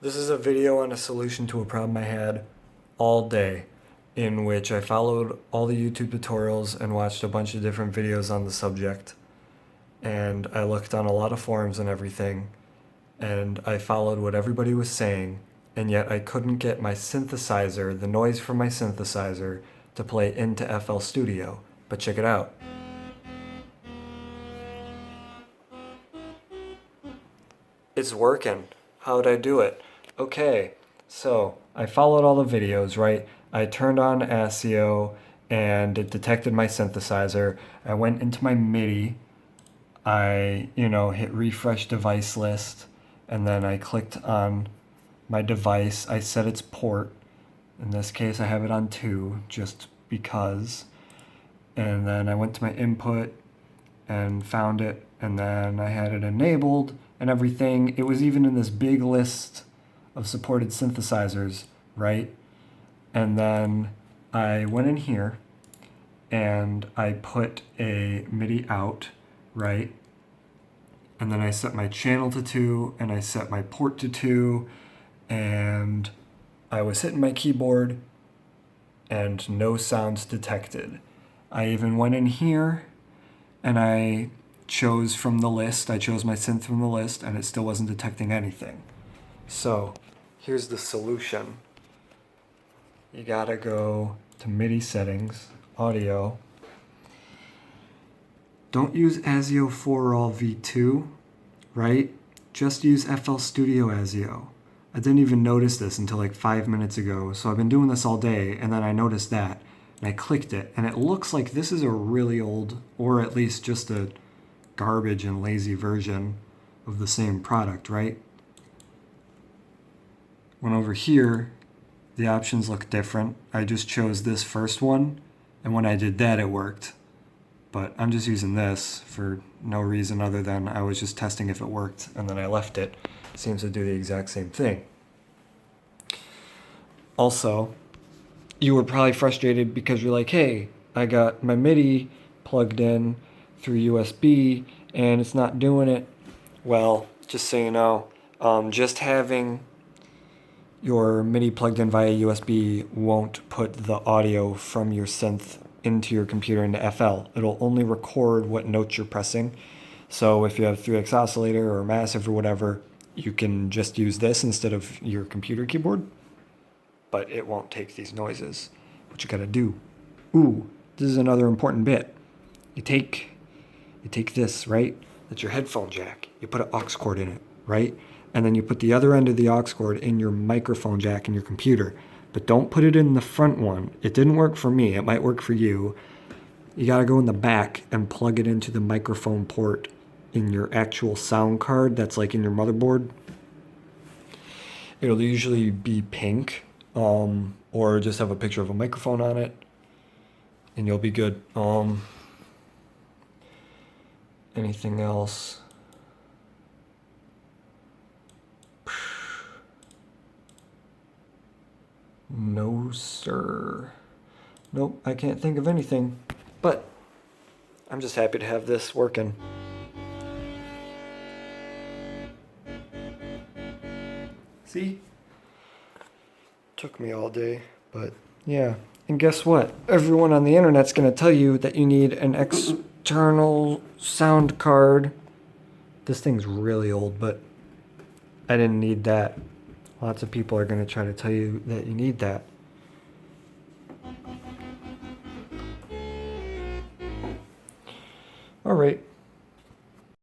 This is a video on a solution to a problem I had all day, in which I followed all the YouTube tutorials and watched a bunch of different videos on the subject. And I looked on a lot of forums and everything, and I followed what everybody was saying, and yet I couldn't get my synthesizer, the noise from my synthesizer, to play into FL Studio. But check it out. It's working. How'd I do it? Okay, so I followed all the videos, right? I turned on ASIO and it detected my synthesizer. I went into my MIDI. I, hit refresh device list, and then I clicked on my device. I set its port. In this case, I have it on 2 just because. And then I went to my input and found it, and then I had it enabled and everything. It was even in this big list of supported synthesizers, right? And then I went in here and I put a MIDI out, right? And then I set my channel to 2 and I set my port to 2, and I was hitting my keyboard and no sounds detected. I even went in here and I chose from the list. I chose my synth from the list and it still wasn't detecting anything. So here's the solution. You gotta go to MIDI settings, audio. Don't use ASIO 4 All V2, right? Just use FL Studio ASIO. I didn't even notice this until like 5 minutes ago, so I've been doing this all day, and then I noticed that, and I clicked it, and it looks like this is a really old, or at least just a garbage and lazy version of the same product, right? When over here, the options look different. I just chose this first one, and when I did that, it worked. But I'm just using this for no reason other than I was just testing if it worked, and then I left it. It seems to do the exact same thing. Also, you were probably frustrated because you're like, hey, I got my MIDI plugged in through USB and it's not doing it. Well, just so you know, just having your MIDI plugged in via USB won't put the audio from your synth into your computer into FL. It'll only record what notes you're pressing. So if you have 3x oscillator or massive or whatever, you can just use this instead of your computer keyboard. But it won't take these noises. What you gotta do. Ooh, this is another important bit. You take this, right? That's your headphone jack. You put an aux cord in it, right? And then you put the other end of the aux cord in your microphone jack in your computer. But don't put it in the front one. It didn't work for me. It might work for you. You gotta go in the back and plug it into the microphone port in your actual sound card that's like in your motherboard. It'll usually be pink, or just have a picture of a microphone on it, and you'll be good. Anything else? No, sir. Nope, I can't think of anything. But I'm just happy to have this working. See? Took me all day, but yeah. And guess what? Everyone on the internet's going to tell you that you need an external sound card. This thing's really old, but I didn't need that. Lots of people are going to try to tell you that you need that. All right.